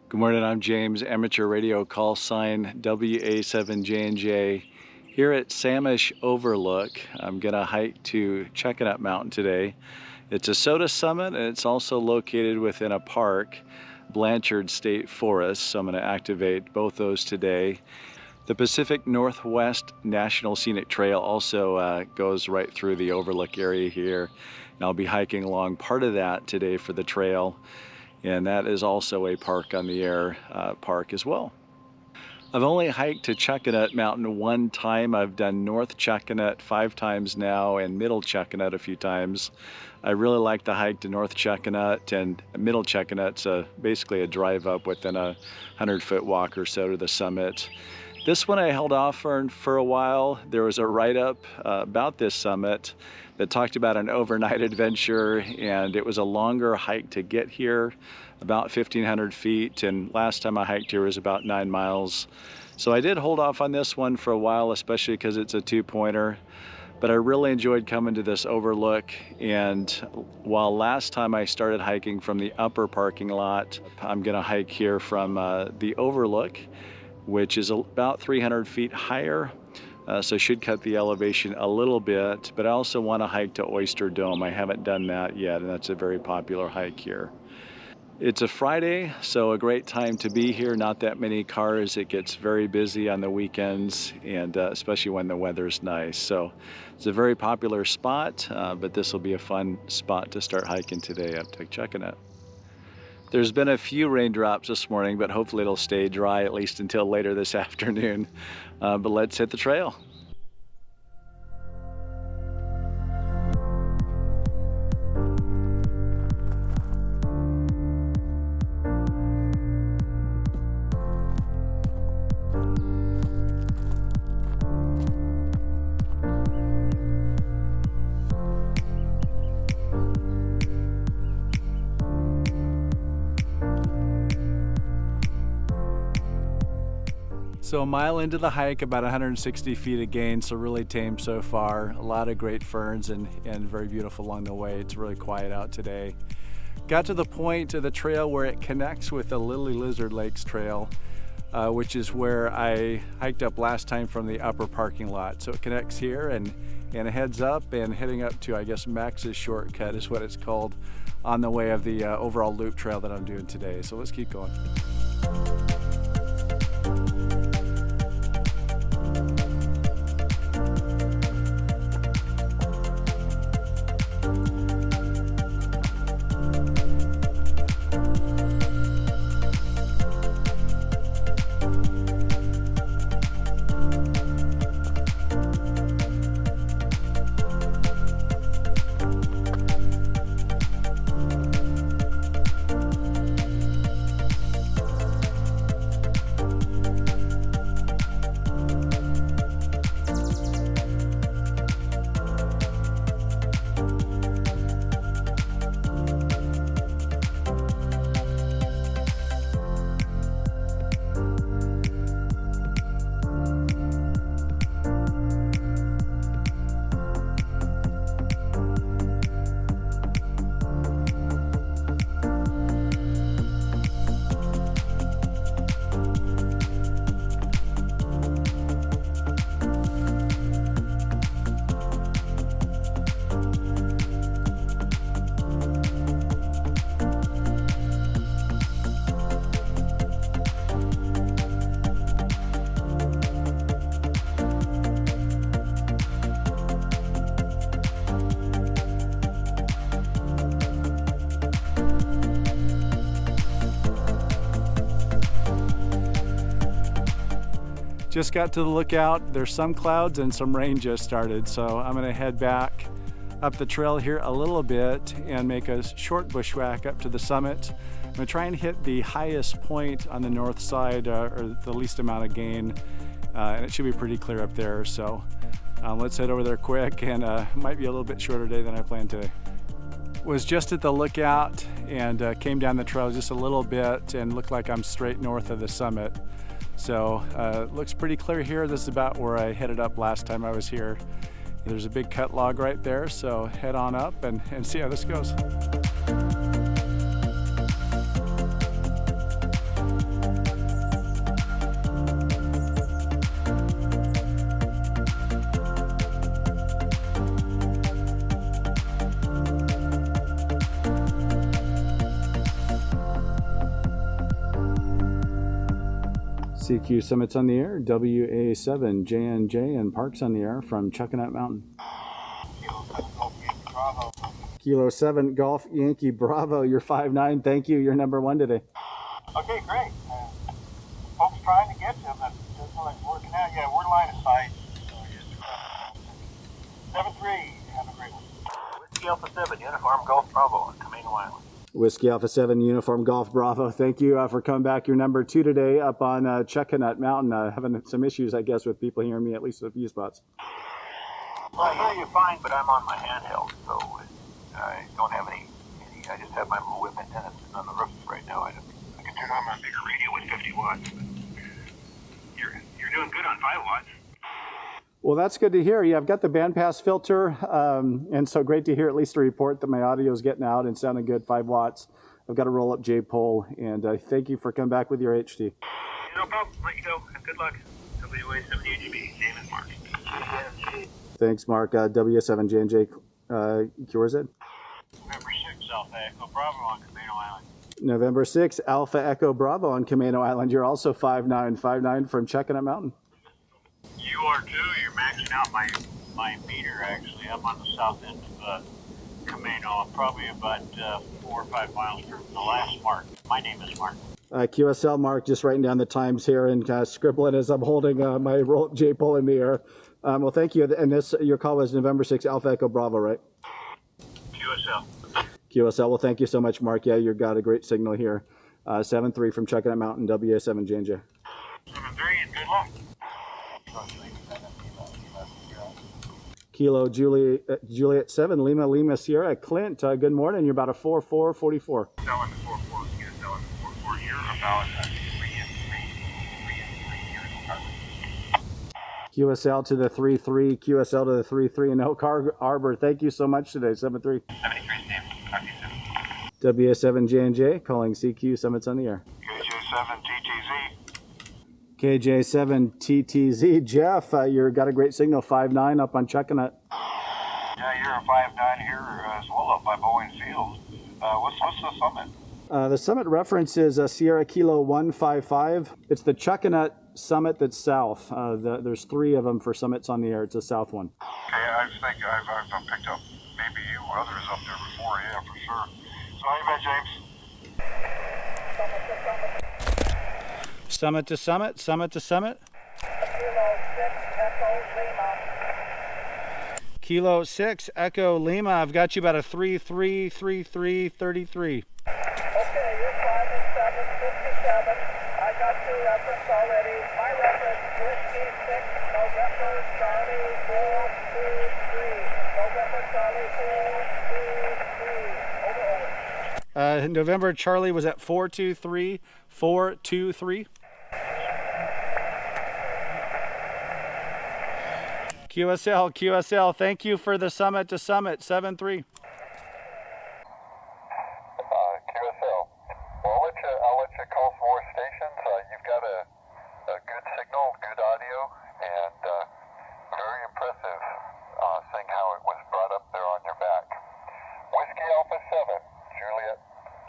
Good morning, I'm James, amateur radio call sign WA7JNJ here at Samish Overlook. I'm gonna hike to Chuckanut Mountain today. It's a SOTA summit and it's also located within a park, Blanchard State Forest, so I'm gonna activate both those today. The Pacific Northwest National Scenic Trail also goes right through the Overlook area here, and I'll be hiking along part of that today for the trail. And that is also a park on the air park as well. I've only hiked to Chuckanut Mountain one time. I've done North Chuckanut 5 times now and Middle Chuckanut a few times. I really like the hike to North Chuckanut, and Middle Chuckanut's basically a drive up within a 100-foot walk or so to the summit. This one I held off for a while. There was a write-up about this summit that talked about an overnight adventure, and it was a longer hike to get here, about 1,500 feet, and last time I hiked here was about 9 miles. So I did hold off on this one for a while, especially because it's a 2-pointer, but I really enjoyed coming to this overlook. And while last time I started hiking from the upper parking lot, I'm gonna hike here from the overlook, which is about 300 feet higher. So should cut the elevation a little bit, but I also want to hike to Oyster Dome. I haven't done that yet, and that's a very popular hike here. It's a Friday, so a great time to be here. Not that many cars. It gets very busy on the weekends, and especially when the weather's nice. So it's a very popular spot, but this will be a fun spot to start hiking today up to Chuckanut. There's been a few raindrops this morning, but hopefully it'll stay dry at least until later this afternoon. But let's hit the trail. So a mile into the hike, about 160 feet of gain, so really tame so far. A lot of great ferns and very beautiful along the way. It's really quiet out today. Got to the point of the trail where it connects with the Lily Lizard Lakes Trail, which is where I hiked up last time from the upper parking lot. So it connects here and it heads up and heading up to, I guess, Max's Shortcut is what it's called, on the way of the overall loop trail that I'm doing today. So let's keep going. Just got to the lookout. There's some clouds and some rain just started, so I'm gonna head back up the trail here a little bit and make a short bushwhack up to the summit. I'm gonna try and hit the highest point on the north side, or the least amount of gain, and it should be pretty clear up there. So let's head over there quick, and might be a little bit shorter day than I planned today. Was just at the lookout and came down the trail just a little bit and looked like I'm straight north of the summit. So looks pretty clear here. This is about where I headed up last time I was here. There's a big cut log right there, so head on up and see how this goes. CQ Summit's on the air, WA7JNJ and Parks on the air from Chuckanut Mountain. Kilo 7 Golf Yankee Bravo, you're 5'9", thank you, you're number 1 today. Okay, great. Folks trying to get you, but just like working out. Yeah, we're line of sight. 7-3, have a great one. Whiskey Alpha 7, Uniform Golf Bravo on Camino Island. Whiskey Alpha 7, Uniform Golf Bravo. Thank you for coming back. You're number 2 today up on Chuckanut Mountain. Having some issues, I guess, with people hearing me at least a few spots. Well, I hear you fine, but I'm on my handheld, so I don't have any. I just have my little whip antenna on the roof right now. I can turn on my bigger radio with 50 watts. You're doing good on 5 watts. Well, that's good to hear. Yeah, I've got the bandpass filter, and so great to hear at least a report that my audio is getting out and sounding good, 5 watts. I've got a Rollup J-Pole, and thank you for coming back with your HT. No problem. Let you go. Good luck. WA7JGB, James Mark. Thanks, Mark. W7JNJ, where is it? November 6, Alpha Echo Bravo on Camino Island. November 6, Alpha Echo Bravo on Camino Island. You're also 5'9" from Chuckanut Mountain. You are too. You're maxing out my meter, actually. I'm on the south end of Camino. I'm probably about 4 or 5 miles from the last mark. My name is Mark. QSL Mark, just writing down the times here and scribbling as I'm holding my Rollup J-Pole in the air. Well, thank you. And your call was November 6, Alpha Echo Bravo, right? QSL. QSL. Well, thank you so much, Mark. Yeah, you've got a great signal here. 7-3 from Chuckanut Mountain, WA7JNJ. 7-3 and good luck. Kilo Juliet 7, Lima Sierra. Clint, good morning. You're about a 4-4, 44. Selling the 4-4. You get selling the 4-4 here about 3 QSL to the 3-3, QSL to the 3-3 in Oak Harbor. Thank you so much today, 7-3. 73, Steve. WA7JNJ calling CQ Summits on the air. KJ7 TTZ. KJ7TTZ. Jeff, you got a great signal, 5'9" up on Chuckanut. Yeah, you're a 5'9" here as well up by Bowen Field. What's the summit? The summit reference is Sierra Kilo 155. It's the Chuckanut summit that's south. There's 3 of them for summits on the air. It's a south one. Okay, I think I've picked up maybe you or others up there before, yeah, for sure. So how you been, James? Summit to summit, summit to summit. Kilo 6 Echo Lima. I've got you about a 3-3, 3-3, 33. Okay, you're 5 and 7, 57. I got 2 reference already. My reference, Whiskey 6, November Charlie 423. November Charlie 423. Over. November Charlie was at 423, 423. QSL, thank you for the summit to summit, 7-3. QSL. Well, I'll let you call some more stations. You've got a good signal, good audio, and very impressive seeing how it was brought up there on your back. Whiskey Alpha 7, Juliet,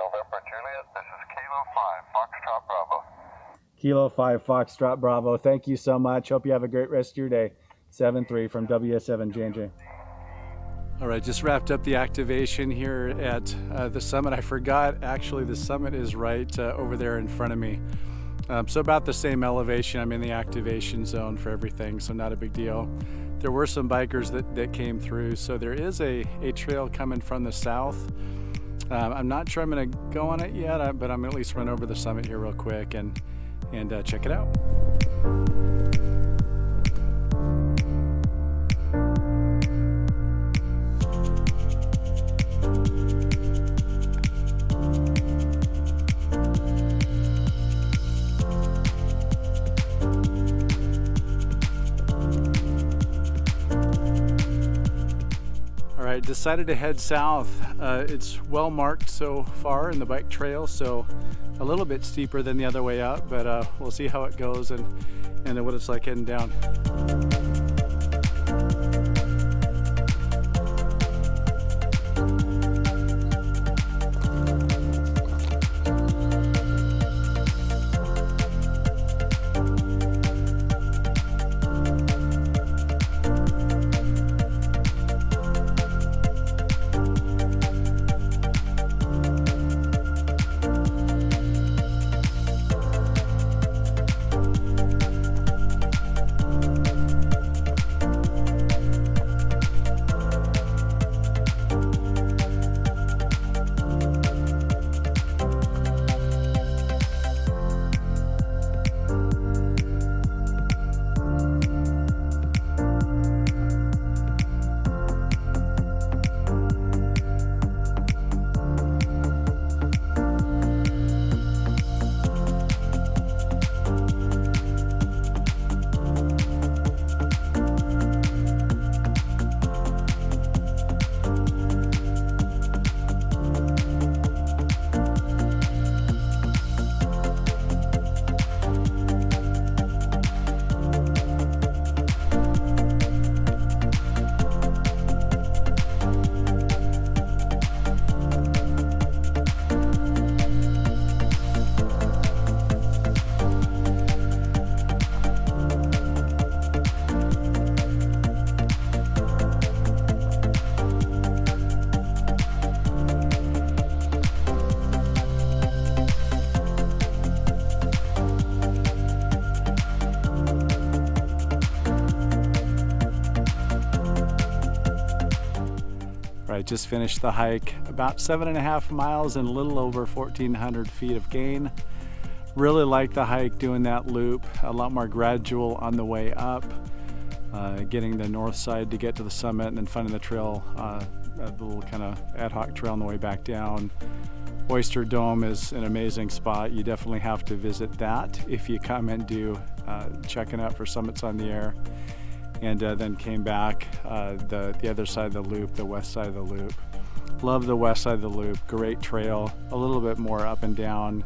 November Juliet. This is Kilo 5, Foxtrot Bravo. Kilo 5, Foxtrot Bravo. Thank you so much. Hope you have a great rest of your day. 7-3 from WA7JNJ. All right, just wrapped up the activation here at the summit. I forgot, actually, the summit is right over there in front of me. So about the same elevation. I'm in the activation zone for everything, so not a big deal. There were some bikers that came through, so there is a trail coming from the south. I'm not sure I'm going to go on it yet, but I'm going to at least run over the summit here real quick and check it out. Decided to head south. It's well marked so far in the bike trail, so a little bit steeper than the other way up, but we'll see how it goes and what it's like heading down. I just finished the hike, about 7.5 miles and a little over 1,400 feet of gain. Really like the hike, doing that loop, a lot more gradual on the way up, getting the north side to get to the summit, and then finding the trail, a little kind of ad hoc trail on the way back down. Oyster Dome is an amazing spot. You definitely have to visit that if you come and do Chuckanut for Summits on the Air. And then came back the other side of the loop, the west side of the loop. Love the west side of the loop, great trail, a little bit more up and down,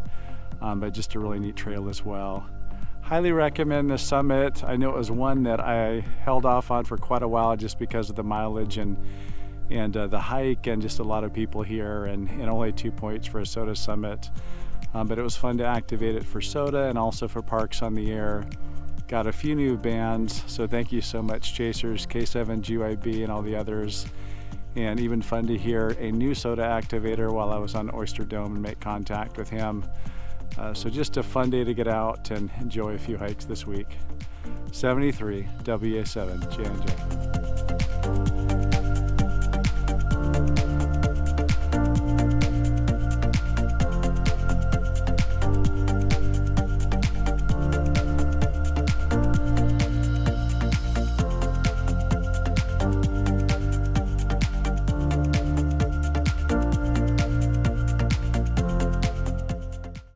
but just a really neat trail as well. Highly recommend the summit. I know it was one that I held off on for quite a while just because of the mileage and the hike and just a lot of people here, and only 2 points for a SOTA summit. But it was fun to activate it for SOTA and also for Parks on the Air. Got a few new bands, so thank you so much, Chasers, K7, GYB, and all the others. And even fun to hear a new SOTA activator while I was on Oyster Dome and make contact with him. So just a fun day to get out and enjoy a few hikes this week. 73 WA7 J&J.